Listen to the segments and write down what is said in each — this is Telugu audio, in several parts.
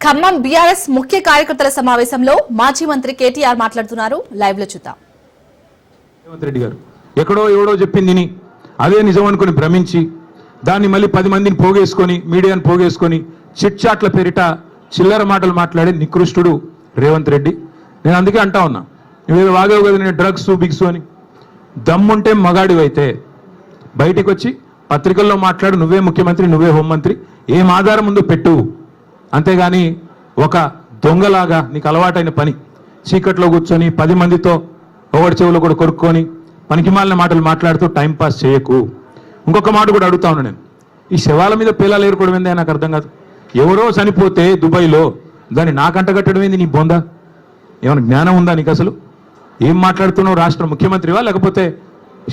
ఖమ్మం బీఆర్ఎస్ ముఖ్య కార్యకర్తల సమావేశంలో మాజీ మంత్రి కేటీఆర్ మాట్లాడుతున్నారు. లైవ్ లో చూద్దాం. రేవంత్ రెడ్డి గారు ఎక్కడో ఎవడో చెప్పింది అదే నిజం అనుకుని భ్రమించి దాన్ని మళ్ళీ 10 మందిని పోగేసుకొని మీడియాను పోగేసుకొని చిట్ చాట్ల పేరిట చిల్లర మాటలు మాట్లాడే నికృష్టుడు రేవంత్ రెడ్డి. నేను అందుకే అంటా ఉన్నా, నువ్వేదో వాగేవు కదా నేను డ్రగ్స్ బిగ్స్ అని. దమ్ముంటే మగాడివైతే బయటికి వచ్చి పత్రికల్లో మాట్లాడు, నువ్వే ముఖ్యమంత్రి, నువ్వే హోంమంత్రి, ఏం ఆధారం ఉందో పెట్టు. అంతేగాని ఒక దొంగలాగా నీకు అలవాటైన పని చీకట్లో కూర్చొని 10 మందితో ఒకటి చెవులో కూడా కొరుక్కొని పనికిమాలిన మాటలు మాట్లాడుతూ టైంపాస్ చేయకు. ఇంకొక మాట కూడా అడుగుతా ఉన్నా నేను, ఈ శవాల మీద పేలాలు ఏరుకోవడం ఏందే నాకు అర్థం కాదు. ఎవరో చనిపోతే దుబాయ్లో దాన్ని నాకంట కట్టడం ఏంది నీ బొందా? ఏమైనా జ్ఞానం ఉందా నీకు? అసలు ఏం మాట్లాడుతున్నావు? రాష్ట్ర ముఖ్యమంత్రివా లేకపోతే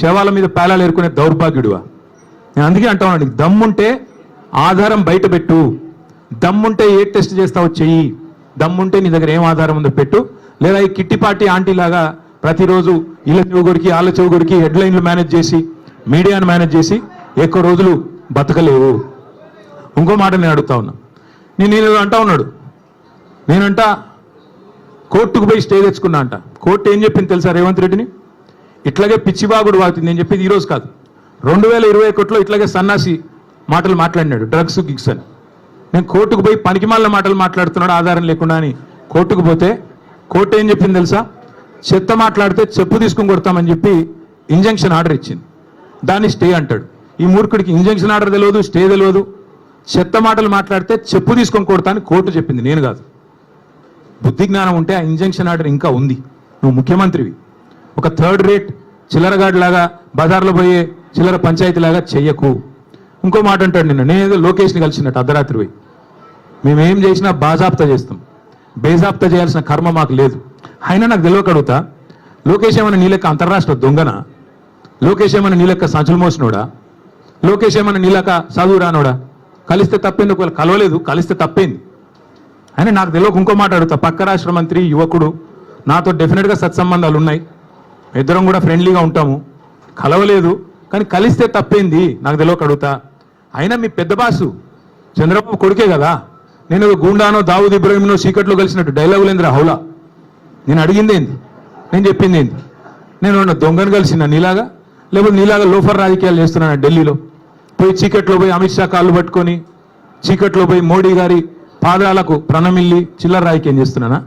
శవాల మీద పేలాలు ఏరుకునే దౌర్భాగ్యుడివా? నేను అందుకే అంటా ఉన్నా, నీకు దమ్ముంటే ఆధారం బయట పెట్టు, దమ్ముంటే ఏ టెస్ట్ చేస్తావో చెయ్యి, దమ్ముంటే నీ దగ్గర ఏం ఆధారం ఉందో పెట్టు. లేదా ఈ కిట్టి పార్టీ ఆంటీ లాగా ప్రతిరోజు ఇళ్ళ చెవుగుడికి ఆళ్ళ చెవుగుడికి హెడ్లైన్లు మేనేజ్ చేసి మీడియాను మేనేజ్ చేసి ఎక్కువ రోజులు బతకలేవు. ఇంకో మాట నేను అడుగుతా ఉన్నా, నేను అంటా ఉన్నాడు, నేనంట కోర్టుకు పోయి స్టే తెచ్చుకున్నా అంట. కోర్టు ఏం చెప్పింది తెలుసా రేవంత్ రెడ్డిని? ఇట్లాగే పిచ్చిబాగుడు వాగుతుంది. నేను చెప్పేది ఈరోజు కాదు, 2021లో ఇట్లాగే సన్నాసి మాటలు మాట్లాడినాడు, డ్రగ్స్ గిగ్స్ అని. నేను కోర్టుకు పోయి పనికిమాలిన మాటలు మాట్లాడుతున్నాడు ఆధారం లేకుండా అని కోర్టుకు పోతే కోర్టు ఏం చెప్పింది తెలుసా? చెత్త మాట్లాడితే చెప్పు తీసుకుని కొడతామని చెప్పి ఇంజంక్షన్ ఆర్డర్ ఇచ్చింది. దాన్ని స్టే అంటాడు. ఈ మూర్ఖుడికి ఇంజంక్షన్ ఆర్డర్ తెలియదు, స్టే తెలియదు. చెత్త మాటలు మాట్లాడితే చెప్పు తీసుకొని కొడతా అని కోర్టు చెప్పింది, నేను కాదు. బుద్ధి జ్ఞానం ఉంటే ఆ ఇంజంక్షన్ ఆర్డర్ ఇంకా ఉంది. నువ్వు ముఖ్యమంత్రివి. ఒక థర్డ్ రేట్ చిల్లరగాడిలాగా బజార్లో పోయే చిల్లర పంచాయతీలాగా చెయ్యకు. ఇంకో మాట అంటాడు, నేనేదో లోకేష్ని కలిసినట్టు అర్ధరాత్రి పోయి, మేమేం చేసినా బాజాప్తా చేస్తాం, బేజాప్తా చేయాల్సిన కర్మ మాకు లేదు. అయినా నాకు తెలియక అడుగుతా, లోకేష్ ఏమైనా నీలెక్క అంతర్రాష్ట్ర దొంగనా? లోకేష్ ఏమైనా నీలెక్క సంచులు మోసినోడా? లోకేష్ ఏమైనా నీలెక్క చదువు రానోడా? కలిస్తే తప్పేంది? ఒకవేళ కలవలేదు, కలిస్తే తప్పేంది? అయినా నాకు తెలియక ఇంకో మాట అడుగుతా, పక్క రాష్ట్ర మంత్రి యువకుడు, నాతో డెఫినెట్గా సత్సంబంధాలు ఉన్నాయి, ఇద్దరం కూడా ఫ్రెండ్లీగా ఉంటాము, కలవలేదు కానీ కలిస్తే తప్పేంది? నాకు తెలియక అడుగుతా. అయినా మీ పెద్ద బాసు చంద్రబాబు కొడుకే కదా. నేను గూండానో దావుద్ ఇబ్రాహింనో చీకట్లో కలిసినట్టు డైలాగులేంద్ర హౌలా. నేను అడిగింది ఏంది, నేను చెప్పింది ఏంది? నేను దొంగను కలిసిన నీలాగా, లేకపోతే నీలాగా లోఫర్ రాజకీయాలు చేస్తున్నాను ఢిల్లీలో పోయి, చీకట్లో పోయి అమిత్ షా కాళ్ళు పట్టుకొని, చీకట్లో పోయి మోడీ గారి పాదాలకు ప్రణమిల్లి చిల్లర రాజకీయం చేస్తున్నానా?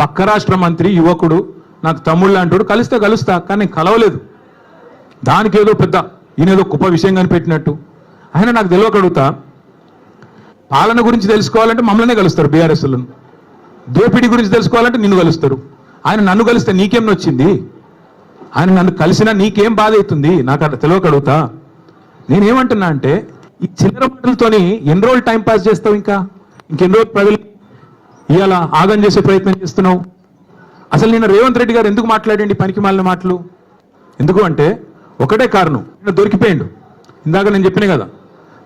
పక్క రాష్ట్ర మంత్రి యువకుడు నాకు తమ్ముళ్ళు అంటాడు, కలిస్తే కలుస్తా కానీ నేను కలవలేదు. దానికి ఏదో పెద్ద ఈయనేదో గొప్ప విషయం కనిపెట్టినట్టు. ఆయన నాకు తెలియక అడుగుతా, పాలన గురించి తెలుసుకోవాలంటే మమ్మల్నే కలుస్తారు బీఆర్ఎస్లను, దోపిడీ గురించి తెలుసుకోవాలంటే నిన్ను కలుస్తారు. ఆయన నన్ను కలిస్తే నీకేం నొచ్చింది? ఆయన నన్ను కలిసినా నీకేం బాధ అవుతుంది? నాకు అట్లా తెలియక అడుగుతా. నేనేమంటున్నా అంటే, ఈ చిల్లర మాటలతోని ఎన్ని రోజులు టైం పాస్ చేస్తావు? ఇంకెన్ని రోజులు ప్రజలు ఇవాళ ఆగం చేసే ప్రయత్నం చేస్తున్నావు? అసలు నిన్న రేవంత్ రెడ్డి గారు ఎందుకు మాట్లాడండి పనికి మాలిన మాటలు? ఎందుకు అంటే ఒకటే కారణం, ఈయన దొరికిపోయిండు. ఇందాక నేను చెప్పిన కదా,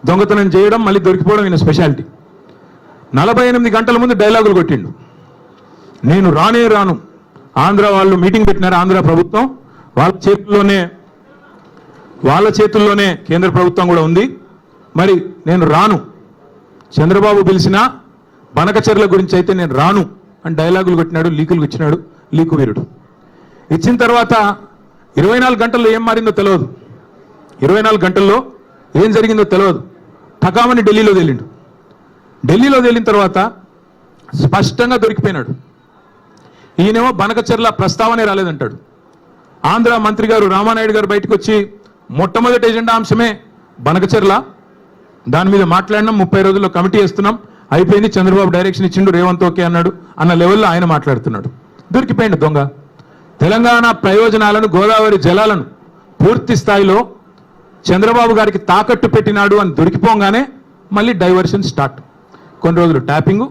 దొంగతనం చేయడం మళ్ళీ దొరికిపోవడం ఈయన స్పెషాలిటీ. 48 గంటల ముందు డైలాగులు కొట్టిండు, నేను రానే రాను. ఆంధ్ర వాళ్ళు మీటింగ్ పెట్టినారు, ఆంధ్ర ప్రభుత్వం వాళ్ళ చేతుల్లోనే కేంద్ర ప్రభుత్వం కూడా ఉంది, మరి నేను రాను. చంద్రబాబు పిలిచినా బనకచెర్ల గురించి అయితే నేను రాను అని డైలాగులు కొట్టినాడు, లీకులు ఇచ్చినాడు, లీకు వీరుడు. ఇచ్చిన తర్వాత 24 గంటల్లో ఏం మారిందో తెలియదు, 24 గంటల్లో ఏం జరిగిందో తెలియదు. టకామని ఢిల్లీలో తేలిండు. ఢిల్లీలో తేలిన తర్వాత స్పష్టంగా దొరికిపోయినాడు. ఈయనేమో బనకచెర్ల ప్రస్తావనే రాలేదంటాడు. ఆంధ్ర మంత్రి గారు రామానాయుడు గారు బయటకు వచ్చి మొట్టమొదటి ఎజెండా అంశమే బనకచెర్ల, దాని మీద మాట్లాడినాం, 30 రోజుల్లో కమిటీ వేస్తున్నాం, అయిపోయింది, చంద్రబాబు డైరెక్షన్ ఇచ్చిండు, రేవంత్ ఓకే అన్నాడు అన్న లెవెల్లో ఆయన మాట్లాడుతున్నాడు. దొరికిపోయిండు దొంగ. తెలంగాణ ప్రయోజనాలను, గోదావరి జలాలను పూర్తి స్థాయిలో చంద్రబాబు గారికి తాకట్టు పెట్టినాడు అని దొరికిపోగానే మళ్ళీ డైవర్షన్ స్టార్ట్. కొన్ని రోజులు ట్యాపింగు,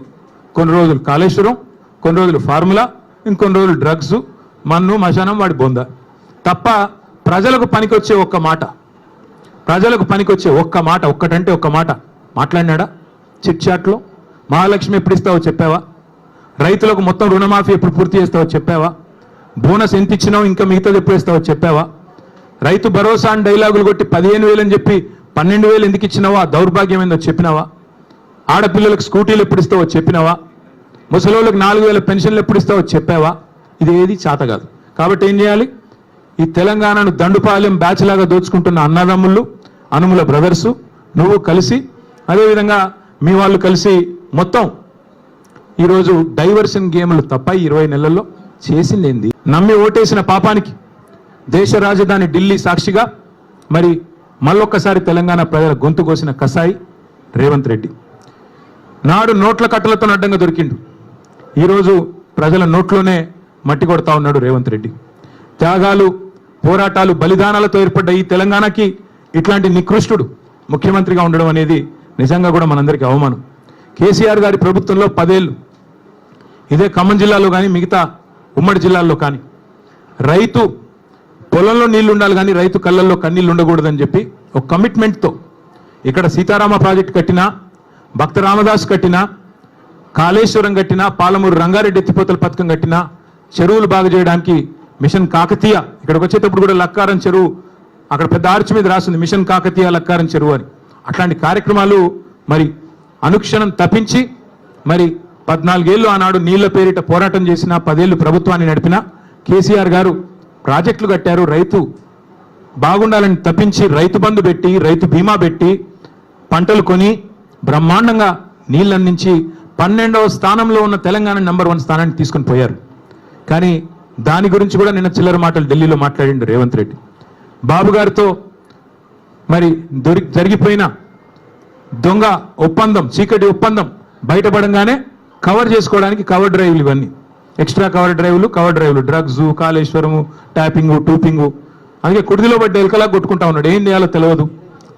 కొన్ని రోజులు కాళేశ్వరం, కొన్ని రోజులు ఫార్ములా, ఇంకొన్ని రోజులు డ్రగ్స్, మన్ను మశానం వాడి బొంద. తప్ప ప్రజలకు పనికొచ్చే ఒక్క మాట, ప్రజలకు పనికొచ్చే ఒక్క మాట, ఒక్కటంటే ఒక్క మాట మాట్లాడినాడా? చిట్ చాట్లో మహాలక్ష్మి ఎప్పుడు ఇస్తావో చెప్పావా? రైతులకు మొత్తం రుణమాఫీ ఎప్పుడు పూర్తి చేస్తావో చెప్పావా? బోనస్ ఎంత ఇచ్చినావు, ఇంకా మిగతాది ఎప్పుడు ఇస్తావో చెప్పావా? రైతు భరోసా అని డైలాగులు కొట్టి 15,000 అని చెప్పి 12,000 ఎందుకు ఇచ్చినావా? దౌర్భాగ్యం ఏందో చెప్పినావా? ఆడపిల్లలకు స్కూటీలు ఎప్పుడు ఇస్తావో చెప్పినావా? ముసలోళ్ళకి 4,000 పెన్షన్లు ఎప్పుడు ఇస్తావో చెప్పావా? ఇది ఏది చేత కాదు. కాబట్టి ఏం చేయాలి? ఈ తెలంగాణను దండుపాలెం బ్యాచ్ లాగా దోచుకుంటున్న అన్నదమ్ముళ్ళు, అనుముల బ్రదర్సు, నువ్వు కలిసి, అదేవిధంగా మీ వాళ్ళు కలిసి మొత్తం ఈరోజు డైవర్షన్ గేమ్లు తప్ప 20 నెలల్లో చేసింది ఏంది? నమ్మి ఓటేసిన పాపానికి దేశ రాజధాని ఢిల్లీ సాక్షిగా మరి మళ్ళొక్కసారి తెలంగాణ ప్రజల గొంతు కోసిన కసాయి రేవంత్ రెడ్డి. నాడు నోట్ల కట్టలతో అడ్డంగా దొరికిండు, ఈరోజు ప్రజల నోట్లోనే మట్టి కొడతా ఉన్నాడు రేవంత్ రెడ్డి. త్యాగాలు, పోరాటాలు, బలిదానాలతో ఏర్పడ్డ ఈ తెలంగాణకి ఇట్లాంటి నికృష్టుడు ముఖ్యమంత్రిగా ఉండడం అనేది నిజంగా కూడా మనందరికీ అవమానం. కేసీఆర్ గారి ప్రభుత్వంలో 10 ఏళ్ళు ఇదే ఖమ్మం జిల్లాలో కానీ మిగతా ఉమ్మడి జిల్లాల్లో కానీ రైతు పొలంలో నీళ్లు ఉండాలి కానీ రైతు కళ్ళల్లో కన్నీళ్ళు ఉండకూడదని చెప్పి ఒక కమిట్మెంట్తో ఇక్కడ సీతారామ ప్రాజెక్టు కట్టినా, భక్త రామదాస్ కట్టినా, కాళేశ్వరం కట్టినా, పాలమూరు రంగారెడ్డి ఎత్తిపోతల పథకం కట్టినా, చెరువులు బాగు చేయడానికి మిషన్ కాకతీయ, ఇక్కడికి వచ్చేటప్పుడు కూడా లక్కారం చెరువు, అక్కడ పెద్ద ఆర్చ్ మీద రాసింది మిషన్ కాకతీయ లక్కారం చెరువు అని. అట్లాంటి కార్యక్రమాలు మరి అనుక్షణం తప్పించి మరి 14 ఏళ్ళు ఆనాడు నీళ్ల పేరిట పోరాటం చేసిన, 10 ఏళ్ళు ప్రభుత్వాన్ని నడిపిన కేసీఆర్ గారు ప్రాజెక్టులు కట్టారు. రైతు బాగుండాలని తప్పించి రైతు బంధు పెట్టి, రైతు బీమా పెట్టి, పంటలు కొని బ్రహ్మాండంగా నీళ్ళందించి 12వ స్థానంలో ఉన్న తెలంగాణ నంబర్ 1 స్థానాన్ని తీసుకొని పోయారు. కానీ దాని గురించి కూడా నిన్న చిల్లర మాటలు ఢిల్లీలో మాట్లాడిండు రేవంత్ రెడ్డి. బాబు గారితో మరి జరిగిపోయిన దొంగ ఒప్పందం, చీకటి ఒప్పందం బయటపడంగానే కవర్ చేసుకోవడానికి కవర్ డ్రైవ్లు, ఇవన్నీ ఎక్స్ట్రా కవర్ డ్రైవ్లు, డ్రగ్స్, కాళేశ్వరము, ట్యాపింగు, టూపింగు, అందుకే కుడిదిలో పడ్డ ఎలకలా కొట్టుకుంటా ఉన్నాడు. ఏం చేయాలో తెలియదు,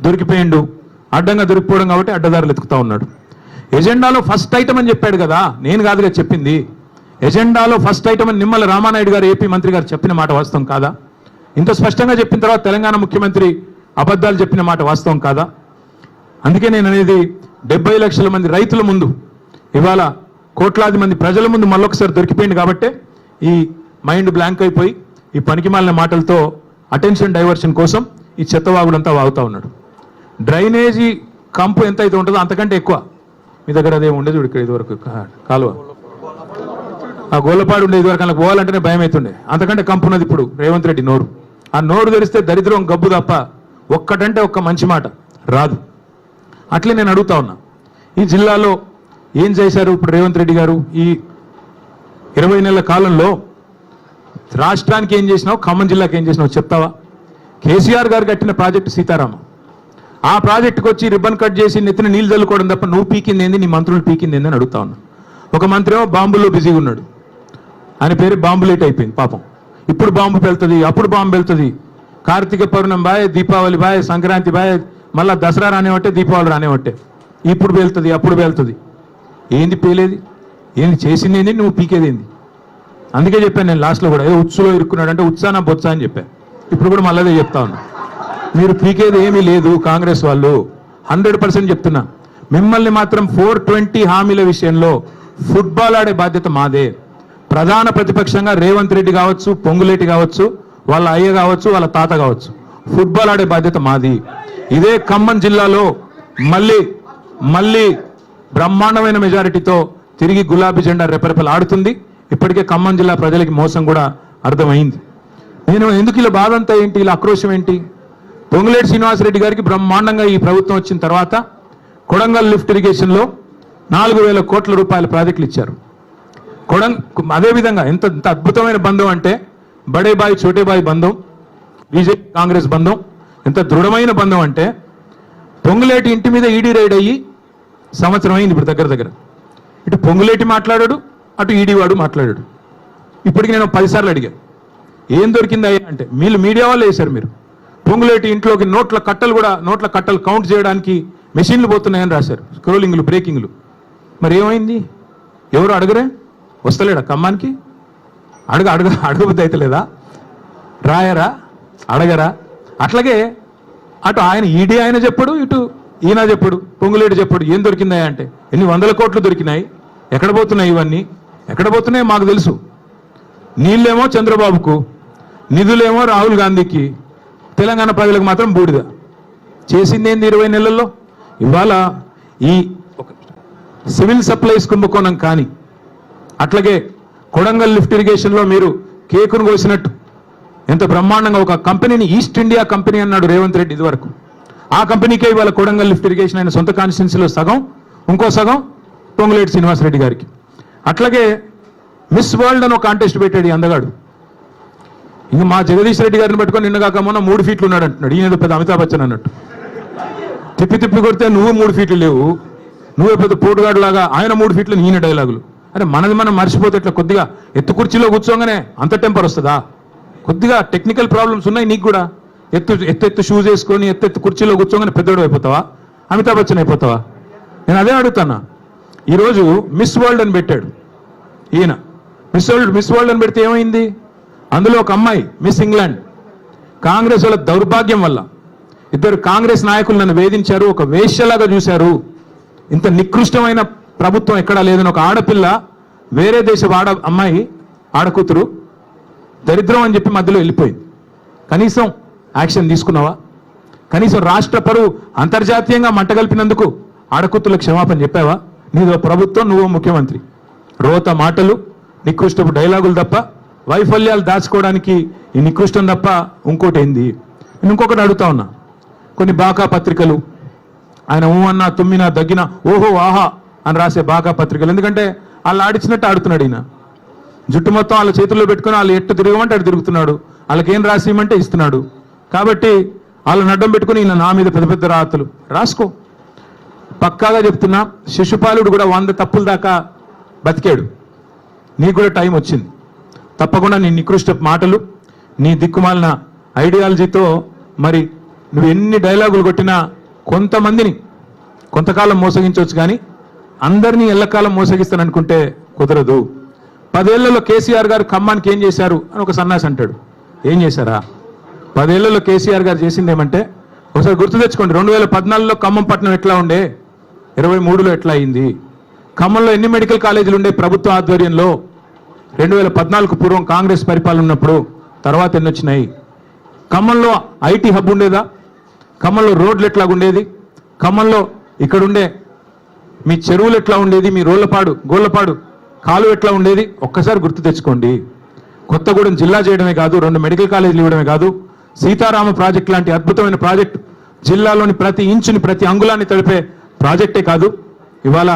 దొరికిపోయిండు, అడ్డంగా దొరికిపోవడం కాబట్టి అడ్డదారులు ఎత్తుకుతా ఉన్నాడు. ఎజెండాలో ఫస్ట్ ఐటమ్ అని చెప్పాడు కదా, నేను కాదుగా చెప్పింది. ఎజెండాలో ఫస్ట్ ఐటమ్ అని నిమ్మల రామానాయుడు గారు, ఏపీ మంత్రి గారు చెప్పిన మాట వాస్తవం కాదా? ఇంత స్పష్టంగా చెప్పిన తర్వాత తెలంగాణ ముఖ్యమంత్రి అబద్ధాలు చెప్పిన మాట వాస్తవం కాదా? అందుకే నేను అనేది 70 లక్షల మంది రైతుల ముందు, ఇవాళ కోట్లాది మంది ప్రజల ముందు మళ్ళొకసారి దొరికిపోయింది కాబట్టే ఈ మైండ్ బ్లాంక్ అయిపోయి ఈ పనికిమాలిన మాటలతో అటెన్షన్ డైవర్షన్ కోసం ఈ చెత్తవాగుడంతా వాగుతా ఉన్నాడు. డ్రైనేజీ కంపు ఎంత అయితే ఉంటుందో అంతకంటే ఎక్కువ మీ దగ్గర అదే ఉండేది. ఇక్కడ ఇదివరకు కాలువ, ఆ గోళ్ళపాడు ఉండే ఇదివరకు అలా పోవాలంటేనే భయం అవుతుండే, అంతకంటే కంపు ఉన్నది ఇప్పుడు రేవంత్ రెడ్డి నోరు. ఆ నోరు తెరిస్తే దరిద్రం గబ్బు తప్ప ఒక్కటంటే ఒక్క మంచి మాట రాదు. అట్లే నేను అడుగుతా ఉన్నా, ఈ జిల్లాలో ఏం చేశారు ఇప్పుడు రేవంత్ రెడ్డి గారు? ఈ 20 నెలల కాలంలో రాష్ట్రానికి ఏం చేసినావు, ఖమ్మం జిల్లాకి ఏం చేసినావు చెప్తావా? కేసీఆర్ గారు కట్టిన ప్రాజెక్టు సీతారామ, ఆ ప్రాజెక్టుకు వచ్చి రిబ్బన్ కట్ చేసి నెత్తిన నీళ్ళు చల్లుకోవడం తప్ప నువ్వు పీకింది ఏంది, నీ మంత్రులు పీకింది ఏంది అని అడుగుతా ఉన్నా. ఒక మంత్రి ఏమో బాంబుల్లో బిజీగా ఉన్నాడు, ఆయన పేరు బాంబులేట్ అయిపోయింది పాపం. ఇప్పుడు బాంబు పెళ్తుంది, అప్పుడు బాంబు వెళ్తుంది, Karthika Pournami bye, Deepavali bye, Sankranti bye, మళ్ళీ దసరా రానివట్టే, దీపావళి రానివట్టే, ఇప్పుడు పేలుతుంది, అప్పుడు పేలుతుంది. ఏంది పేలేది, ఏంది చేసింది ఏంది, నువ్వు పీకేది ఏంది? అందుకే చెప్పాను నేను లాస్ట్లో కూడా, ఏదో ఉత్సులో ఇరుక్కున్నాడు అంటే ఉత్సాన బొత్స అని చెప్పాను. ఇప్పుడు కూడా మళ్ళీ చెప్తా ఉన్నా, మీరు పీకేది ఏమీ లేదు కాంగ్రెస్ వాళ్ళు, 100% చెప్తున్నా. మిమ్మల్ని మాత్రం 420 హామీల విషయంలో ఫుట్బాల్ ఆడే బాధ్యత మాదే. ప్రధాన ప్రతిపక్షంగా రేవంత్ రెడ్డి కావచ్చు, పొంగులేటి కావచ్చు, వాళ్ళ అయ్య కావచ్చు, వాళ్ళ తాత కావచ్చు, ఫుట్బాల్ ఆడే బాధ్యత మాది. ఇదే ఖమ్మం జిల్లాలో మళ్ళీ బ్రహ్మాండమైన మెజారిటీతో తిరిగి గులాబీ జెండా రెపరెపలు ఆడుతుంది. ఇప్పటికే ఖమ్మం జిల్లా ప్రజలకి మోసం కూడా అర్థమైంది. నేను ఎందుకు ఇలా బాధ అంతా ఏంటి, ఇలా ఆక్రోశం ఏంటి? పొంగులేటి శ్రీనివాసరెడ్డి గారికి బ్రహ్మాండంగా ఈ ప్రభుత్వం వచ్చిన తర్వాత కొడంగల్ లిఫ్ట్ ఇరిగేషన్లో 4,000 కోట్ల రూపాయల ప్రాజెక్టులు ఇచ్చారు. అదేవిధంగా ఎంత అద్భుతమైన బంధం అంటే బడే బాయ్ చోటే బాయ్ బంధం, బీజేపీ కాంగ్రెస్ బంధం ఎంత దృఢమైన బంధం అంటే పొంగులేటి ఇంటి మీద ఈడీ రైడ్ అయ్యి సంవత్సరం అయింది ఇప్పుడు దగ్గర. ఇటు పొంగులేటి మాట్లాడాడు, అటు ఈడీ వాడు మాట్లాడాడు. ఇప్పటికి నేను 10 సార్లు అడిగాను, ఏం దొరికింది అయ్యా అంటే, మీడియా వాళ్ళు వేశారు. మీరు పొంగులేటి ఇంట్లోకి నోట్ల కట్టలు కౌంట్ చేయడానికి మెషిన్లు పోతున్నాయని రాశారు, స్క్రోలింగ్లు, బ్రేకింగ్లు. మరి ఏమైంది? ఎవరు అడగరే? వస్తలేడా ఖమ్మానికి? అడగబుద్ధి అయితే లేదా? రాయరా, అడగరా? అట్లాగే అటు ఆయన ఈడీ ఆయన చెప్పడు, ఇటు ఈయన చెప్పడు, పొంగులేడు చెప్పడు. ఏం దొరికిందా అంటే ఎన్ని 100 కోట్లు దొరికినాయి, ఎక్కడ పోతున్నాయి ఇవన్నీ, ఎక్కడ పోతున్నాయి మాకు తెలుసు. నీళ్ళేమో చంద్రబాబుకు, నిధులేమో రాహుల్ గాంధీకి, తెలంగాణ ప్రజలకు మాత్రం బూడిద. చేసింది ఏంది 20 నెలల్లో? ఇవాళ ఈ సివిల్ సప్లైస్ కుంభకోణం కానీ, అట్లాగే కొడంగల్ లిఫ్ట్ ఇరిగేషన్లో మీరు కేకును కోసినట్టు ఎంత బ్రహ్మాండంగా ఒక కంపెనీని ఈస్ట్ ఇండియా కంపెనీ అన్నాడు రేవంత్ రెడ్డి ఇదివరకు. ఆ కంపెనీకే ఇవాళ కొడంగల్ లిఫ్ట్ ఇరిగేషన్ ఆయన సొంత కాన్స్టిట్యున్సీలో సగం, ఇంకో సగం పొంగులేటి శ్రీనివాసరెడ్డి గారికి. అట్లాగే మిస్ వరల్డ్ అని ఒక కాంటెస్ట్ పెట్టాడు ఈ అందగాడు. ఇంక మా జగదీష్ రెడ్డి గారిని పట్టుకొని నిన్నగాక మొన్న 3 ఫీట్లు ఉన్నాడు అంటున్నాడు. ఈయన పెద్ద అమితాబ్ బచ్చన్ అన్నట్టు. తిప్పి కొడితే నువ్వు 3 ఫీట్లు లేవు, నువ్వే పెద్ద పోటుగాడు లాగా ఆయన 3 ఫీట్లు ఈయన డైలాగులు. అరే మనది మనం మర్చిపోతే ఇట్లా కొద్దిగా ఎత్తు కుర్చీలో కూర్చోగానే అంత టెంపర్ వస్తుందా? కొద్దిగా టెక్నికల్ ప్రాబ్లమ్స్ ఉన్నాయి నీకు కూడా. ఎత్తు షూస్ వేసుకొని ఎత్తు కుర్చీలో కూర్చోగానే పెద్దోడు అయిపోతావా, అమితాబ్ బచ్చన్ అయిపోతావా? నేను అదే అడుగుతానా. ఈరోజు మిస్ వరల్డ్ అని పెట్టాడు ఈయన. మిస్ వరల్డ్ అని పెడితే ఏమైంది? అందులో ఒక అమ్మాయి మిస్ ఇంగ్లాండ్. కాంగ్రెస్ వాళ్ళ దౌర్భాగ్యం వల్ల ఇద్దరు కాంగ్రెస్ నాయకులు నన్ను వేధించారు, ఒక వేశ్యలాగా చూశారు. ఇంత నికృష్టమైన ప్రభుత్వం ఎక్కడా లేదని ఒక ఆడపిల్ల, వేరే దేశపు అమ్మాయి ఆడకూతురు దరిద్రం అని చెప్పి మధ్యలో వెళ్ళిపోయింది. కనీసం యాక్షన్ తీసుకున్నావా? కనీసం రాష్ట్ర పరువు అంతర్జాతీయంగా మంటగల్పినందుకు ఆడకూతులకు క్షమాపణ చెప్పావా? నీదో ప్రభుత్వం, నువ్వు ముఖ్యమంత్రి. రోత మాటలు, నికృష్టపు డైలాగులు తప్ప, వైఫల్యాలు దాచుకోవడానికి ఈ నికృష్టం తప్ప ఇంకోటి ఏంది? నేను ఇంకొకటి అడుగుతా ఉన్నా. కొన్ని బాకా పత్రికలు ఆయన అన్నా తుమ్మినా దగ్గినా ఓహో ఆహా అని రాసే బాకా పత్రికలు, ఎందుకంటే వాళ్ళు ఆడిచ్చినట్టు ఆడుతున్నాడు ఈయన. జుట్టు మొత్తం వాళ్ళ చేతుల్లో పెట్టుకుని వాళ్ళు ఎట్టు తిరగమంటే అటు తిరుగుతున్నాడు, వాళ్ళకేం రాసిమంటే ఇస్తున్నాడు. కాబట్టి వాళ్ళని అడ్డం పెట్టుకుని ఈయన నా మీద పెద్ద పెద్ద రాతలు రాసుకో. పక్కాగా చెప్తున్నా, శిశుపాలుడు కూడా 100 తప్పుల దాకా బతికాడు. నీకు కూడా టైం వచ్చింది. తప్పకుండా నీ నికృష్ట మాటలు, నీ దిక్కుమాలిన ఐడియాలజీతో మరి నువ్వు ఎన్ని డైలాగులు కొట్టినా కొంతమందిని కొంతకాలం మోసగించవచ్చు, కానీ అందరినీ ఎల్లకాలం మోసగిస్తాననుకుంటే కుదరదు. 10 ఏళ్లలో కేసీఆర్ గారు ఖమ్మానికి ఏం చేశారు అని ఒక సన్నాసి అంటాడు. ఏం చేశారా? 10 ఏళ్లలో కేసీఆర్ గారు చేసింది ఏమంటే, ఒకసారి గుర్తు తెచ్చుకోండి. 2014లో ఖమ్మం పట్టణం ఎట్లా ఉండే, 23లో ఎట్లా అయింది? ఖమ్మంలో ఎన్ని మెడికల్ కాలేజీలు ఉండే ప్రభుత్వ ఆధ్వర్యంలో 2014 పూర్వం కాంగ్రెస్ పరిపాలన ఉన్నప్పుడు? తర్వాత ఎన్ని వచ్చినాయి? ఖమ్మంలో ఐటీ హబ్ ఉండేదా? ఖమ్మంలో రోడ్లు ఎట్లా ఉండేది? ఖమ్మంలో ఇక్కడుండే మీ చెరువులు ఎట్లా ఉండేది? మీ గోళ్లపాడు కాలు ఎట్లా ఉండేది? ఒక్కసారి గుర్తు తెచ్చుకోండి. కొత్తగూడెం జిల్లా చేయడమే కాదు, 2 మెడికల్ కాలేజీలు ఇవ్వడమే కాదు, సీతారామ ప్రాజెక్ట్ లాంటి అద్భుతమైన ప్రాజెక్టు, జిల్లాలోని ప్రతి ఇంచుని ప్రతి అంగుళాన్ని తడిపే ప్రాజెక్టే కాదు, ఇవాళ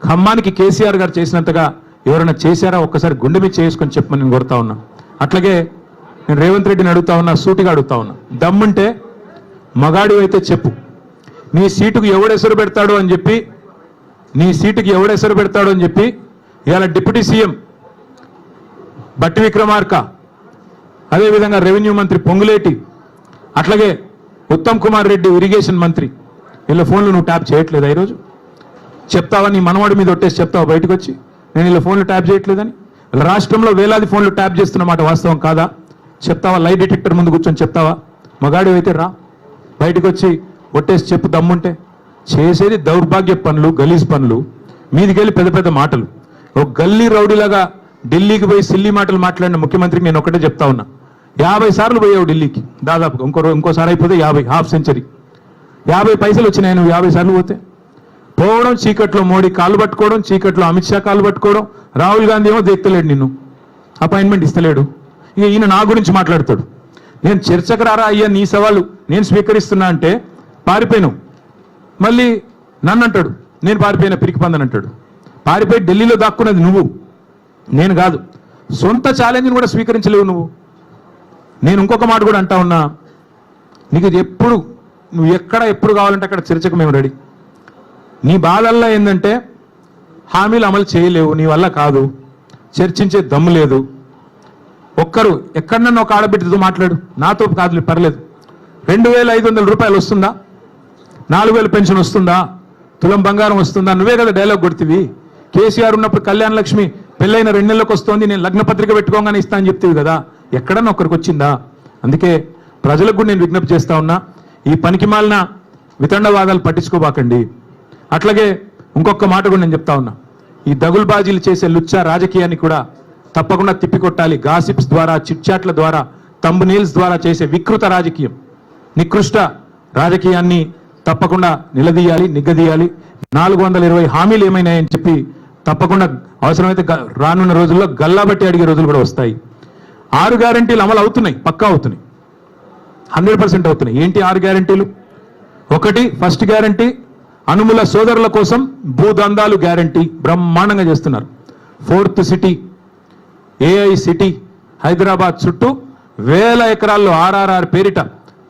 ఖమ్మానికి కేసీఆర్ గారు చేసినంతగా ఎవరైనా చేశారా? ఒక్కసారి గుండె మీద చేసుకొని చెప్పమని నేను కోరుతా ఉన్నా. అట్లాగే నేను రేవంత్ రెడ్డిని అడుగుతా ఉన్నా, సూటిగా అడుగుతా ఉన్నా. దమ్ముంటే మగాడి అయితే చెప్పు, నీ సీటుకు ఎవడెసరు పెడతాడు అని చెప్పి, ఇవాళ డిప్యూటీ సీఎం బట్టి విక్రమార్క, అదేవిధంగా రెవెన్యూ మంత్రి పొంగులేటి, అట్లాగే ఉత్తమ్ కుమార్ రెడ్డి ఇరిగేషన్ మంత్రి, వీళ్ళ ఫోన్లు నువ్వు ట్యాప్ చేయట్లేదా? ఈరోజు చెప్తావా? నీ మనవాడి మీద ఒట్టేసి చెప్తావా బయటకు వచ్చి నేను వీళ్ళ ఫోన్లు ట్యాప్ చేయట్లేదని? రాష్ట్రంలో వేలాది ఫోన్లు ట్యాప్ చేస్తున్నమాట వాస్తవం కాదా? చెప్తావా? లై డిటెక్టర్ ముందు కూర్చొని చెప్తావా? మగాడి అయితే రా, బయటకు వచ్చి ఒట్టేసి చెప్పు దమ్ముంటే. చేసేది దౌర్భాగ్య పనులు, గలీజ్ పనులు, మీదికెళ్ళి పెద్ద పెద్ద మాటలు. ఒక గల్లీ రౌడీలాగా ఢిల్లీకి పోయి సిల్లీ మాటలు మాట్లాడిన ముఖ్యమంత్రికి నేను ఒకటే చెప్తా ఉన్నా. 50 సార్లు పోయావు ఢిల్లీకి దాదాపుగా, ఇంకోసారి అయిపోతే 50, హాఫ్ సెంచరీ. 50 పైసలు వచ్చినాయి నువ్వు 50 సార్లు పోతే. పోవడం చీకట్లో మోడీ కాళ్ళు పట్టుకోవడం, చీకట్లో అమిత్ షా కాళ్ళు పట్టుకోవడం, రాహుల్ గాంధీ ఏమో దేక్తలేడు, నిన్ను అపాయింట్మెంట్ ఇస్తలేడు. ఇక ఈయన నా గురించి మాట్లాడతాడు. నేను చర్చకు రారా అయ్యా, నీ సవాలు నేను స్వీకరిస్తున్నా అంటే పారిపోయాను. మళ్ళీ నన్ను అంటాడు నేను పారిపోయిన పిరికి పందని అంటాడు. పారిపోయి ఢిల్లీలో దాక్కున్నది నువ్వు, నేను కాదు. సొంత ఛాలెంజ్ని కూడా స్వీకరించలేవు నువ్వు. నేను ఇంకొక మాట కూడా అంటా ఉన్నా, నీకు ఎప్పుడు నువ్వు ఎప్పుడు కావాలంటే అక్కడ చర్చకు మేము రెడీ. నీ బాధల్లో ఏంటంటే హామీలు అమలు చేయలేవు, నీ వల్ల కాదు, చర్చించే దమ్ము లేదు. ఒక్కరు ఎక్కడన్నా ఒక ఆడబిడ్డతో మాట్లాడు, నాతో కాదు పర్లేదు. 2500 రూపాయలు వస్తుందా? 4000 పెన్షన్ వస్తుందా? తులం బంగారం వస్తుందా? నువ్వే కదా డైలాగ్ కొడుతీవి. కేసీఆర్ ఉన్నప్పుడు కళ్యాణ లక్ష్మి పెళ్ళైన 2 నెలలకు వస్తుంది, నేను లగ్న పత్రిక పెట్టుకోగానే ఇస్తా అని చెప్తేవి కదా, ఎక్కడన్నా ఒక్కరికి వచ్చిందా? అందుకే ప్రజలకు కూడా నేను విజ్ఞప్తి చేస్తా ఉన్నా, ఈ పనికిమాలిన వితండవాదాలు పట్టించుకోబాకండి. అట్లాగే ఇంకొక మాట కూడా నేను చెప్తా ఉన్నా, ఈ దగుల్బాజీలు చేసే లుచ్చా రాజకీయాన్ని కూడా తప్పకుండా తిప్పికొట్టాలి. గాసిప్స్ ద్వారా, చిట్చాట్ల ద్వారా, తంబునీల్స్ ద్వారా చేసే వికృత రాజకీయం, నికృష్ట రాజకీయాన్ని తప్పకుండా నిలదీయాలి, నిగ్గదీయాలి. 420 హామీలు ఏమైనాయని చెప్పి తప్పకుండా అవసరమైతే రానున్న రోజుల్లో గల్లాబట్టి అడిగే రోజులు కూడా వస్తాయి. 6 గ్యారంటీలు అమలు అవుతున్నాయి, పక్కా అవుతున్నాయి, 100% అవుతున్నాయి. ఏంటి 6 గ్యారంటీలు? ఒకటి, ఫస్ట్ గ్యారంటీ అనుముల సోదరుల కోసం భూదందాలు గ్యారంటీ బ్రహ్మాండంగా చేస్తున్నారు. 4th city AI city Hyderabad చుట్టూ 1000 ఎకరాల్లో RRR పేరిట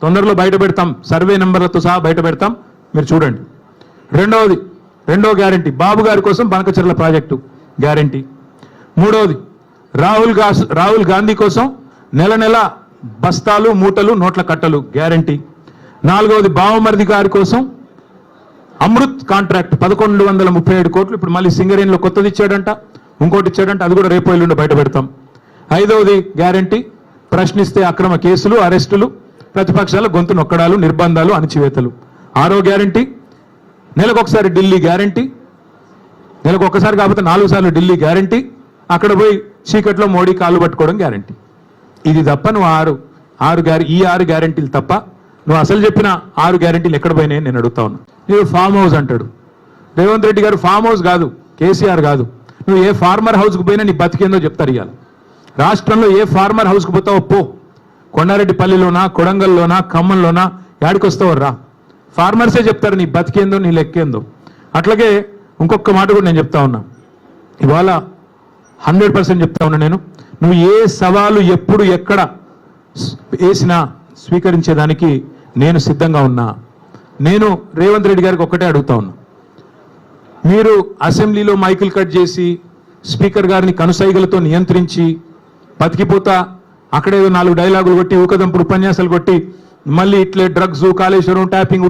తొందరలో బయట పెడతాం, సర్వే నెంబర్లతో సహా బయట పెడతాం, మీరు చూడండి. రెండో గ్యారంటీ బాబు గారి కోసం బనకచెర్ల ప్రాజెక్టు గ్యారంటీ. మూడవది రాహుల్ గాంధీ కోసం నెల బస్తాలు మూటలు నోట్ల కట్టలు గ్యారంటీ. 4వది బావమరిది గారి కోసం అమృత్ కాంట్రాక్ట్ 1137 కోట్లు ఇప్పుడు మళ్ళీ సింగరేణిలో కొత్తది ఇచ్చాడంట, ఇంకోటి ఇచ్చాడంట, అది కూడా రేపు ఎల్లుండి బయట పెడతాం. 5వది గ్యారంటీ ప్రశ్నిస్తే అక్రమ కేసులు, అరెస్టులు, ప్రతిపక్షాల గొంతు నొక్కడాలు, నిర్బంధాలు, అణచివేతలు. 6వ గ్యారంటీ నెలకొకసారి ఢిల్లీ గ్యారంటీ, నెలకొకసారి కాకపోతే 4 సార్లు ఢిల్లీ గ్యారంటీ, అక్కడ పోయి చీకట్లో మోడీ కాళ్ళు పట్టుకోవడం గ్యారంటీ. ఇది తప్ప నువ్వు 6 గ్యారంటీలు తప్ప నువ్వు అసలు చెప్పిన 6 గ్యారంటీలు ఎక్కడ పోయినాయి నేను అడుగుతా ఉన్నా. నువ్వు ఫామ్ హౌస్ అంటాడు రేవంత్ రెడ్డి గారు, ఫామ్ హౌస్ కాదు, కేసీఆర్ కాదు. నువ్వు ఏ ఫార్మర్ హౌస్కి పోయినా నీ బతికేందో చెప్తారు. ఇవాళ రాష్ట్రంలో ఏ ఫార్మర్ హౌస్కి పోతావో పో, కొండారెడ్డిపల్లిలోనా, కొడంగల్లోనా, ఖమ్మంలోనా, యాడికి వస్తావో రా, ఫార్మర్సే చెప్తారు నీ బతికేందో నీ లెక్కేందో. అట్లాగే ఇంకొక మాట కూడా నేను చెప్తా ఉన్నా, ఇవాళ 100% చెప్తా ఉన్నా నేను, నువ్వు ఏ సవాలు ఎప్పుడు ఎక్కడ వేసినా స్వీకరించేదానికి నేను సిద్ధంగా ఉన్నా. నేను రేవంత్ రెడ్డి గారికి ఒక్కటే అడుగుతా ఉన్నా, మీరు అసెంబ్లీలో మైకులు కట్ చేసి స్పీకర్ గారిని కనుసైగలతో నియంత్రించి బతికిపోతా అక్కడేదో 4 డైలాగులు కొట్టి ఊకదంపుడు ఉపన్యాసాలు కొట్టి మళ్ళీ ఇట్లే డ్రగ్స్, కాళేశ్వరం,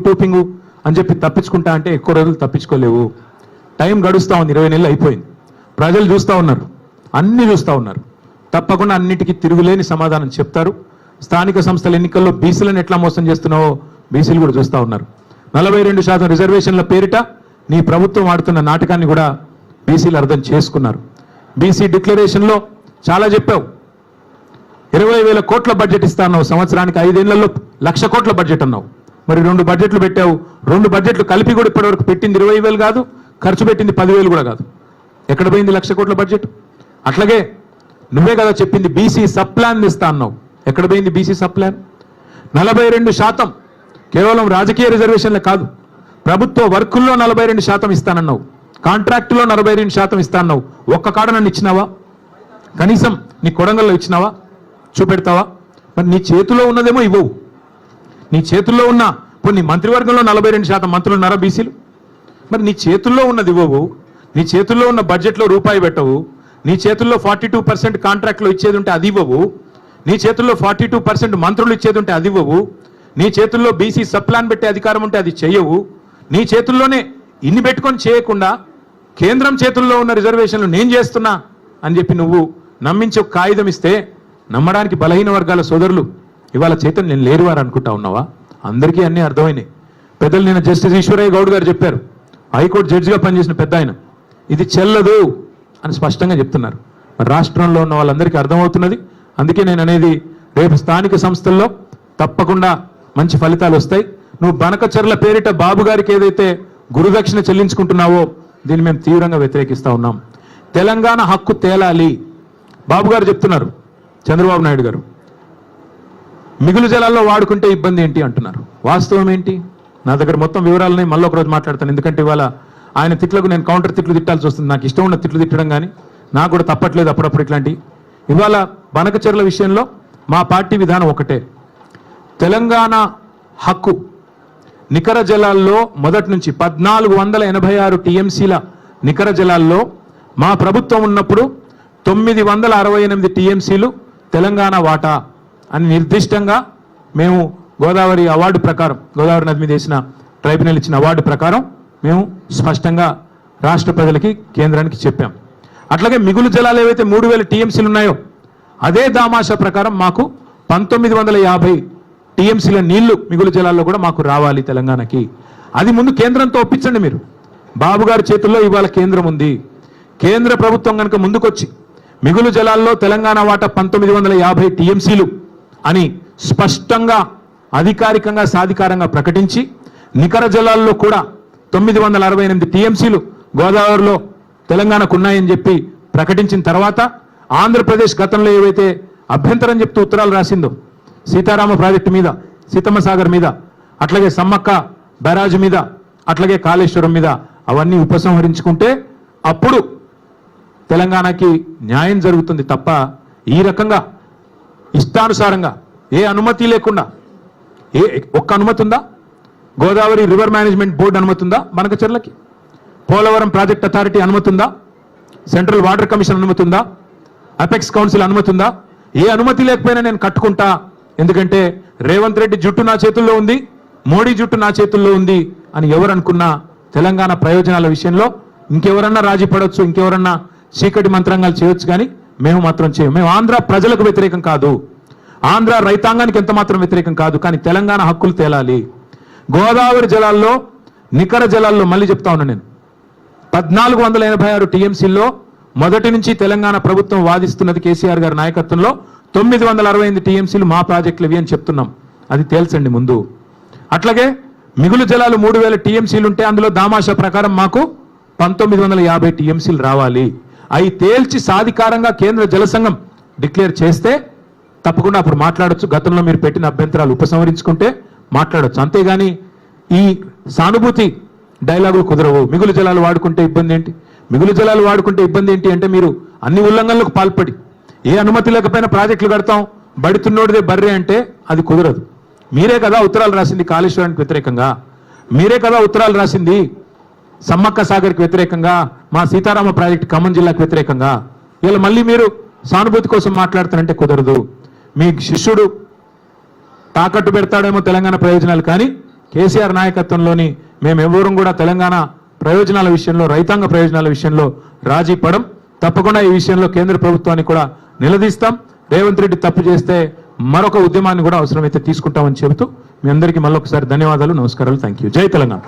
టూపింగు అని చెప్పి తప్పించుకుంటా అంటే ఎక్కువ రోజులు తప్పించుకోలేవు. టైం గడుస్తూ ఉంది, 20 నెలలు అయిపోయింది. ప్రజలు చూస్తూ ఉన్నారు, అన్ని చూస్తూ ఉన్నారు. తప్పకుండా అన్నిటికీ తిరుగులేని సమాధానం చెప్తారు. స్థానిక సంస్థల ఎన్నికల్లో బీసీలను ఎట్లా మోసం చేస్తున్నావో బీసీలు కూడా చూస్తూ ఉన్నారు. 42% రిజర్వేషన్ల పేరిట నీ ప్రభుత్వం ఆడుతున్న నాటకాన్ని కూడా బీసీలు అర్థం చేసుకున్నారు. బీసీ డిక్లరేషన్లో చాలా చెప్పావు, 20,000 కోట్ల బడ్జెట్ ఇస్తా అన్నావు, సంవత్సరానికి 5 ఏళ్లలో 1,00,000 కోట్ల బడ్జెట్ అన్నావు. మరి 2 బడ్జెట్లు పెట్టావు, 2 బడ్జెట్లు కలిపి కూడా ఇప్పటివరకు పెట్టింది 20,000 కాదు, ఖర్చు పెట్టింది 10,000 కూడా కాదు. ఎక్కడ పోయింది 1,00,000 కోట్ల బడ్జెట్? అట్లాగే నువ్వే కదా చెప్పింది బీసీ సబ్ ప్లాన్ ఇస్తా అన్నావు, ఎక్కడ పోయింది బీసీ సబ్ ప్లాన్? 42% కేవలం రాజకీయ రిజర్వేషన్లే కాదు, ప్రభుత్వ వర్కుల్లో 42% ఇస్తానన్నావు, కాంట్రాక్టులో 42% ఇస్తానన్నావు. ఒక్క కాడ నన్ను ఇచ్చినావా? కనీసం నీ కొడంగల్లో ఇచ్చినావా? చూపెడతావా? మరి నీ చేతిలో ఉన్నదేమో ఇవ్వవు. నీ చేతుల్లో ఉన్న ఇప్పుడు నీ మంత్రివర్గంలో 42% మంత్రులు ఉన్నారా బీసీలు? మరి నీ చేతుల్లో ఉన్నది ఇవ్వవు, నీ చేతుల్లో ఉన్న బడ్జెట్లో రూపాయి పెట్టవు, నీ చేతుల్లో 42% కాంట్రాక్ట్లో ఇచ్చేది ఉంటే అది ఇవ్వవు, నీ చేతుల్లో 42% మంత్రులు ఇచ్చేది ఉంటే అది ఇవ్వవు, నీ చేతుల్లో బీసీ సబ్ ప్లాన్ పెట్టే అధికారం ఉంటే అది చెయ్యవు. నీ చేతుల్లోనే ఇన్ని పెట్టుకొని చేయకుండా కేంద్రం చేతుల్లో ఉన్న రిజర్వేషన్లు నేను చేస్తున్నా అని చెప్పి నువ్వు నమ్మించి ఒక కాగితం ఇస్తే నమ్మడానికి బలహీన వర్గాల సోదరులు ఇవాళ చైతన్యం లేరు వారు అనుకుంటా ఉన్నావా? అందరికీ అన్నీ అర్థమైనాయి. పెద్దలు నిన్న జస్టిస్ ఈశ్వరయ్య గౌడ్ గారు చెప్పారు, హైకోర్టు జడ్జిగా పనిచేసిన పెద్ద ఆయన, ఇది చెల్లదు అని స్పష్టంగా చెప్తున్నారు. మరి రాష్ట్రంలో ఉన్న వాళ్ళందరికీ అర్థమవుతున్నది. అందుకే నేను అనేది రేపు స్థానిక సంస్థల్లో తప్పకుండా మంచి ఫలితాలు వస్తాయి. నువ్వు బనకచెర్ల పేరిట బాబు గారికి ఏదైతే గురుదక్షిణ చెల్లించుకుంటున్నావో దీన్ని మేము తీవ్రంగా వ్యతిరేకిస్తా ఉన్నాం. తెలంగాణ హక్కు తేలాలి. బాబు గారు చెప్తున్నారు, చంద్రబాబు నాయుడు గారు మిగులు జలాల్లో వాడుకుంటే ఇబ్బంది ఏంటి అంటున్నారు. వాస్తవం ఏంటి? నా దగ్గర మొత్తం వివరాలని మళ్ళీ ఒక రోజు మాట్లాడతాను. ఎందుకంటే ఇవాళ ఆయన తిట్లకు నేను కౌంటర్ తిట్లు తిట్టాల్సి వస్తుంది. నాకు ఇష్టం ఉన్న తిట్లు తిట్టడం కానీ నాకు కూడా తప్పట్లేదు అప్పుడప్పుడు ఇట్లాంటి. ఇవాళ బనకచెర్ల విషయంలో మా పార్టీ విధానం ఒకటే, తెలంగాణ హక్కు నికర జలాల్లో మొదటి నుంచి 1486 టీఎంసీల నికర జలాల్లో మా ప్రభుత్వం ఉన్నప్పుడు 968 టీఎంసీలు తెలంగాణ వాటా అని నిర్దిష్టంగా మేము గోదావరి అవార్డు ప్రకారం, గోదావరి నది మీద వేసిన ట్రైబ్యునల్ ఇచ్చిన అవార్డు ప్రకారం మేము స్పష్టంగా రాష్ట్ర ప్రజలకి కేంద్రానికి చెప్పాం. అట్లాగే మిగులు జలాలు ఏవైతే 3000 టీఎంసీలు ఉన్నాయో అదే దామాషా ప్రకారం మాకు 1950 టీఎంసీల నీళ్లు మిగులు జలాల్లో కూడా మాకు రావాలి తెలంగాణకి. అది ముందు కేంద్రంతో ఒప్పించండి. మీరు బాబు గారి చేతుల్లో ఇవాళ కేంద్రం ఉంది. కేంద్ర ప్రభుత్వం కనుక ముందుకొచ్చి మిగులు జలాల్లో తెలంగాణ వాటా 1950 టీఎంసీలు అని స్పష్టంగా అధికారికంగా సాధికారంగా ప్రకటించి నికర జలాల్లో కూడా 968 టీఎంసీలు గోదావరిలో తెలంగాణకు ఉన్నాయని చెప్పి ప్రకటించిన తర్వాత ఆంధ్రప్రదేశ్ గతంలో ఏవైతే అభ్యంతరం చెప్తూ ఉత్తరాలు రాసిందో సీతారామ ప్రాజెక్టు మీద, సీతమ్మ సాగర్ మీద, అట్లాగే సమ్మక్క బ్యారాజ్ మీద, అట్లాగే కాళేశ్వరం మీద అవన్నీ ఉపసంహరించుకుంటే అప్పుడు తెలంగాణకి న్యాయం జరుగుతుంది తప్ప ఈ రకంగా ఇష్టానుసారంగా ఏ అనుమతి లేకుండా ఒక్క అనుమతి ఉందా? గోదావరి రివర్ మేనేజ్మెంట్ బోర్డు అనుమతి ఉందా? బనకచెర్లకి పోలవరం ప్రాజెక్ట్ అథారిటీ అనుమతి ఉందా? సెంట్రల్ వాటర్ కమిషన్ అనుమతి ఉందా? అపెక్స్ కౌన్సిల్ అనుమతి ఉందా? ఏ అనుమతి లేకపోయినా నేను కట్టుకుంటా, ఎందుకంటే రేవంత్ రెడ్డి జుట్టు నా చేతుల్లో ఉంది, మోడీ జుట్టు నా చేతుల్లో ఉంది అని ఎవరు అనుకున్నా తెలంగాణ ప్రయోజనాల విషయంలో ఇంకెవరన్నా రాజీ పడవచ్చు, ఇంకెవరన్నా చీకటి మంత్రంగాలు చేయొచ్చు, కానీ మేము మాత్రం చేయం. మేము ఆంధ్ర ప్రజలకు వ్యతిరేకం కాదు, ఆంధ్ర రైతాంగానికి ఎంత మాత్రం వ్యతిరేకం కాదు, కానీ తెలంగాణ హక్కులు తేలాలి. గోదావరి జలాల్లో, నికర జలాల్లో మళ్ళీ చెప్తా ఉన్నా నేను 1486 టీఎంసీల్లో మొదటి నుంచి తెలంగాణ ప్రభుత్వం వాదిస్తున్నది కేసీఆర్ గారి నాయకత్వంలో 968 టీఎంసీలు మా ప్రాజెక్టులు ఇవి అని చెప్తున్నాం. అది తేల్చండి ముందు. అట్లాగే మిగులు జలాలు 3000 టీఎంసీలు ఉంటే అందులో దామాషా ప్రకారం మాకు 1950 టీఎంసీలు రావాలి. అవి తేల్చి సాధికారంగా కేంద్ర జల సంఘం డిక్లేర్ చేస్తే తప్పకుండా అప్పుడు మాట్లాడొచ్చు. గతంలో మీరు పెట్టిన అభ్యంతరాలు ఉపసంహరించుకుంటే మాట్లాడొచ్చు. అంతేగాని ఈ సానుభూతి డైలాగులు కుదరవు. మిగులు జలాలు వాడుకుంటే ఇబ్బంది ఏంటి, మిగులు జలాలు వాడుకుంటే ఇబ్బంది ఏంటి అంటే మీరు అన్ని ఉల్లంఘనలకు పాల్పడి ఏ అనుమతి లేకపోయినా ప్రాజెక్టులు కడతాం, బడితున్నోడిదే బర్రె అంటే అది కుదరదు. మీరే కదా ఉత్తరాలు రాసింది కాళేశ్వరానికి వ్యతిరేకంగా, మీరే కదా ఉత్తరాలు రాసింది సమ్మక్క సాగర్కి వ్యతిరేకంగా, మా సీతారామ ప్రాజెక్టు ఖమ్మం జిల్లాకు వ్యతిరేకంగా. ఇలా మళ్ళీ మీరు సానుభూతి కోసం మాట్లాడతారంటే కుదరదు. మీ శిష్యుడు తాకట్టు పెడతాడేమో తెలంగాణ ప్రయోజనాలు, కానీ కేసీఆర్ నాయకత్వంలోని మేమెవరూ కూడా తెలంగాణ ప్రయోజనాల విషయంలో, రైతాంగ ప్రయోజనాల విషయంలో రాజీ పడం. తప్పకుండా ఈ విషయంలో కేంద్ర ప్రభుత్వాన్ని కూడా నిలదీస్తాం. రేవంత్ రెడ్డి తప్పు చేస్తే మరొక ఉద్యమాన్ని కూడా అవసరమైతే తీసుకుంటామని చెబుతూ మీ అందరికీ మళ్ళొకసారి ధన్యవాదాలు, నమస్కారాలు. Thank you. జై తెలంగాణ.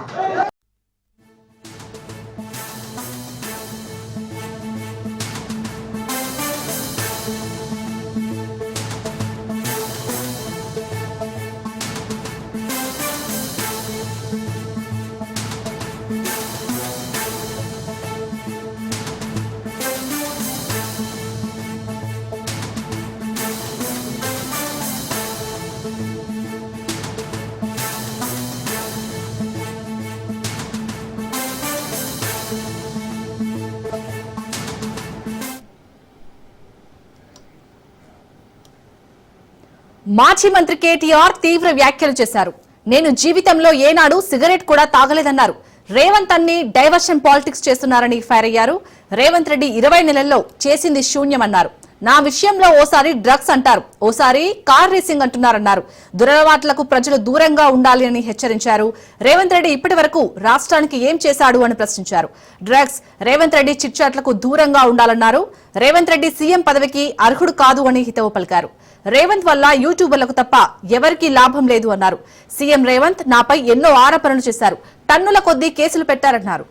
మాజీ మంత్రి కేటీఆర్ తీవ్ర వ్యాఖ్యలు చేశారు. నేను జీవితంలో ఏనాడు సిగరెట్ కూడా తాగలేదన్నారు. రేవంత్ అన్ని డైవర్షన్ పాలిటిక్స్ చేస్తున్నారని ఫైర్ అయ్యారు. రేవంత్ రెడ్డి 20 నెలల్లో చేసింది శూన్యమన్నారు. నా విషయంలో ఓసారి డ్రగ్స్ అంటారు, ఓసారి కార్ రేసింగ్ అంటున్నారన్నారు. దురలవాట్లకు ప్రజలు దూరంగా ఉండాలి అని హెచ్చరించారు. రేవంత్ రెడ్డి ఇప్పటి వరకు రాష్ట్రానికి ఏం చేశాడు అని ప్రశ్నించారు. డ్రగ్స్, రేవంత్ రెడ్డి చిట్చాట్లకు దూరంగా ఉండాలన్నారు. రేవంత్ రెడ్డి సీఎం పదవికి అర్హుడు కాదు అని హితవు పలికారు. రేవంత్ వల్ల యూట్యూబర్లకు తప్ప ఎవరికీ లాభం లేదు అన్నారు. సీఎం రేవంత్ నాపై ఎన్నో ఆరోపణలు చేశారు, టన్నుల కొద్దీ కేసులు పెట్టారన్నారు.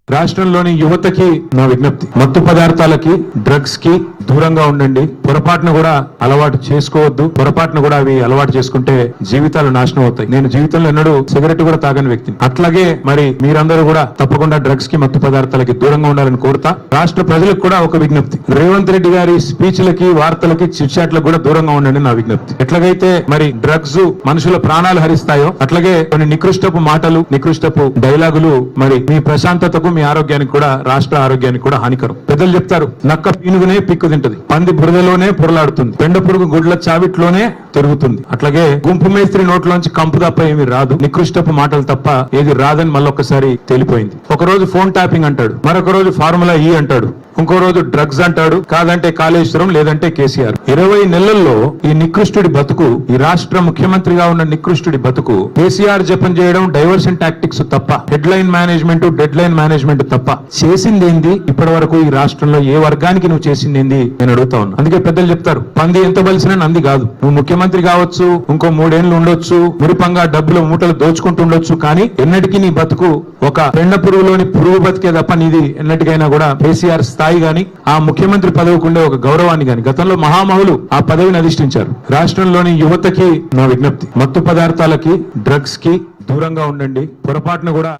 రాష్ట్రంలోని యువతకి నా విజ్ఞప్తి, మత్తు పదార్థాలకి, డ్రగ్స్ కి దూరంగా ఉండండి. పొరపాటును కూడా అలవాటు చేసుకోవద్దు. పొరపాటును కూడా అవి అలవాటు చేసుకుంటే జీవితాలు నాశనం అవుతాయి. నేను జీవితంలో ఎన్నడూ సిగరెట్ కూడా తాగని వ్యక్తిని. అట్లాగే మరి మీరందరూ కూడా తప్పకుండా డ్రగ్స్ కి, మత్తు పదార్థాలకి దూరంగా ఉండాలని కోరుతా. రాష్ట్ర ప్రజలకు కూడా ఒక విజ్ఞప్తి, రేవంత్ రెడ్డి గారి స్పీచ్లకి, వార్తలకి, చిట్చాట్లకు కూడా దూరంగా ఉండండి నా విజ్ఞప్తి. ఎట్లాగైతే మరి డ్రగ్స్ మనుషుల ప్రాణాలు హరిస్తాయో అట్లాగే కొన్ని నికృష్టపు మాటలు, నికృష్టపు డైలాగులు మరి మీ ప్రశాంతతకు, మీ ఆరోగ్యానికి కూడా, రాష్ట్ర ఆరోగ్యానికి కూడా హానికరం. పెద్దలు చెప్తారు, నక్క పీనుగునే పిక్కు తింటది, పంది బురదలోనే పొరలాడుతుంది, పెండ పురుగు గుడ్ల చావిట్లోనే తిరుగుతుంది. అట్లాగే గుంపు మేస్త్రి నోట్లోంచి కంపు తప్ప ఏమి రాదు, నికృష్టపు మాటలు తప్ప ఏది రాదని మళ్ళొక్కసారి తేలిపోయింది. ఒక రోజు ఫోన్ ట్యాపింగ్ అంటాడు, మరొక రోజు ఫార్ములా ఈ అంటాడు, ఇంకో రోజు డ్రగ్స్ అంటాడు, కాదంటే కాళేశ్వరం, లేదంటే కేసీఆర్. 20 నెలల్లో ఈ నికృష్టుడి బతుకు, ఈ రాష్ట్ర ముఖ్యమంత్రిగా ఉన్న నికృష్టుడి బతుకు కేసీఆర్ జపం చేయడం, డైవర్షన్ టాక్టిక్స్ తప్ప, head line management, dead line management తప్ప చేసిందేంది ఇప్పటి వరకు? ఈ రాష్ట్రంలో ఏ వర్గానికి నువ్వు చేసిందేంది నేను అడుగుతా ఉన్నా. అందుకే పెద్దలు చెప్తారు, పంది ఎంత బలిసినా నంది కాదు. నువ్వు ముఖ్యమంత్రి కావచ్చు, ఇంకో 3 ఏళ్లు ఉండొచ్చు, మురిపంగా డబ్బులు మూటలు దోచుకుంటూ ఉండొచ్చు, కానీ ఎన్నటికీ నీ బతుకు ఒక పెండ పురుగులోని పురుగు బతికే తప్ప నీది ఎన్నటికైనా కూడా కేసీఆర్ స్థాయి గాని ఆ ముఖ్యమంత్రి పదవికి ఉండే ఒక గౌరవాన్ని గాని గతంలో మహామహులు ఆ పదవిని అధిష్ఠించారు. రాష్ట్రంలోని యువతకి నా విజ్ఞప్తి, మత్తు పదార్థాలకి డ్రగ్స్ కి దూరంగా ఉండండి. పొరపాటును కూడా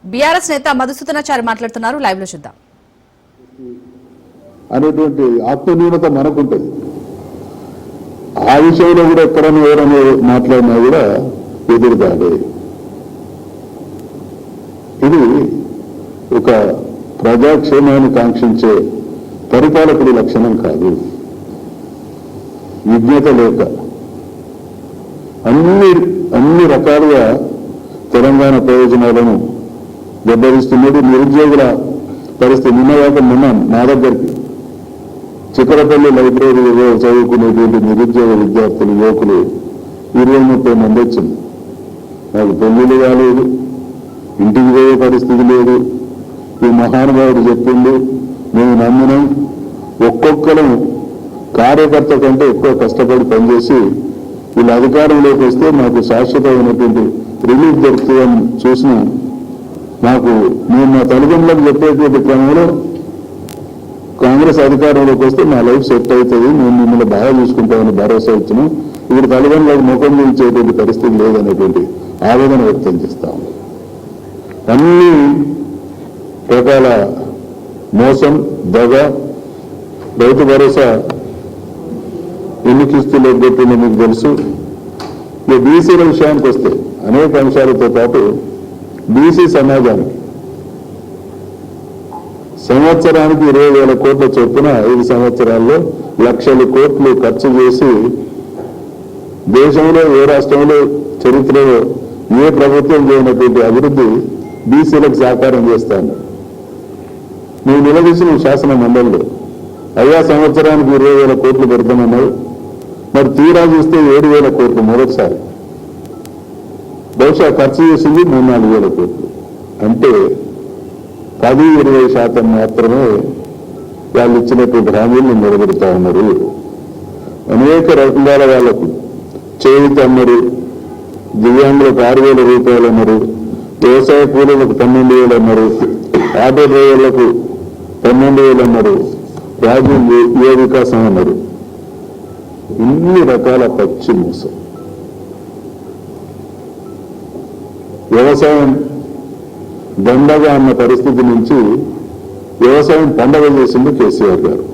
బీఆర్ఎస్ నేత మధుసూదనాచారి మాట్లాడుతున్నారు. లైవ్ లో చూద్దాం. అనేటువంటి ఆత్మన్యూనత మనకుంటుంది. ఆ విషయంలో కూడా ఎక్కడైనా ఎవరైనా మాట్లాడినా కూడా ఎదురుదాడే. ఇది ఒక ప్రజాక్షేమాన్ని కాంక్షించే పరిపాలకుడి లక్షణం కాదు. విజ్ఞత లేక అన్ని రకాలుగా తెలంగాణ ప్రయోజనాలను దెబ్బతీస్తున్నాడు. నిరుద్యోగుల పరిస్థితి నిన్నగాక మొన్న నా దగ్గరికి చిక్కడపల్లి లైబ్రరీలో చదువుకునేటువంటి నిరుద్యోగ విద్యార్థులు యువకులు 20-30 మంది వచ్చింది. నాకు పెళ్లిళ్ళు కాలేదు, ఇంటికి పోయే పరిస్థితి లేదు. ఈ మహానుభావుడు చెప్పిండు, మేము నమ్మినాం. ఒక్కొక్కరం కార్యకర్త కంటే ఎక్కువ కష్టపడి పనిచేసి వీళ్ళు అధికారంలోకి వస్తే మాకు శాశ్వతమైనటువంటి రిలీఫ్ దొరుకుతుందని చూసిన నాకు మేము మా తల్లిదండ్రులకు చెప్పేటువంటి క్రమంలో కాంగ్రెస్ అధికారంలోకి వస్తే మా లైఫ్ సెట్ అవుతుంది, మేము మిమ్మల్ని బాగా చూసుకుంటామని భరోసా ఇచ్చినాం. ఇప్పుడు తల్లిదండ్రులకు ముఖం చూపించేటువంటి పరిస్థితి లేదనేటువంటి ఆవేదన వ్యక్తం చేస్తాం. అన్ని రకాల మోసం, దగ, రైతు భరోసా ఎన్ని కిస్తులు పెట్టిందో మీకు తెలుసు. ఇక బీసీల విషయానికి వస్తే అనేక అంశాలతో పాటు బీసీ సమాజానికి సంవత్సరానికి 20,000 కోట్ల చొప్పున 5 సంవత్సరాల్లో లక్షల కోట్లు ఖర్చు చేసి దేశంలో ఏ రాష్ట్రంలో చరిత్రలో ఏ ప్రభుత్వం చేయనటువంటి అభివృద్ధి బీసీలకు సాకారం చేస్తాను. నువ్వు నిలదీసిన శాసన మండలిలో అయ్యా సంవత్సరానికి 20,000 కోట్లు పెడతామన్నావు. మరి తీరా చూస్తే 7,000 కోట్లు మొదటిసారి. బహుశా ఖర్చు చేసింది 3-4 కోట్లు. అంటే 10-20% మాత్రమే వాళ్ళు ఇచ్చినటువంటి హామీలను నిలబెడతా ఉన్నారు. అనేక రకాల వాళ్లకు చేయూత అన్నారు, దివ్యాంగులకు 6,000 రూపాయలు అన్నారు, వ్యవసాయ కూలీలకు 12,000 అన్నారు, ఆటో డ్రైవర్లకు 12,000 అన్నారు, రాజీవ్ యువ వికాసం అన్నారు. ఇన్ని రకాల పచ్చి మోసం. వ్యవసాయం దండగా అన్న పరిస్థితి నుంచి వ్యవసాయం పండగ చేసింది కేసీఆర్ గారు.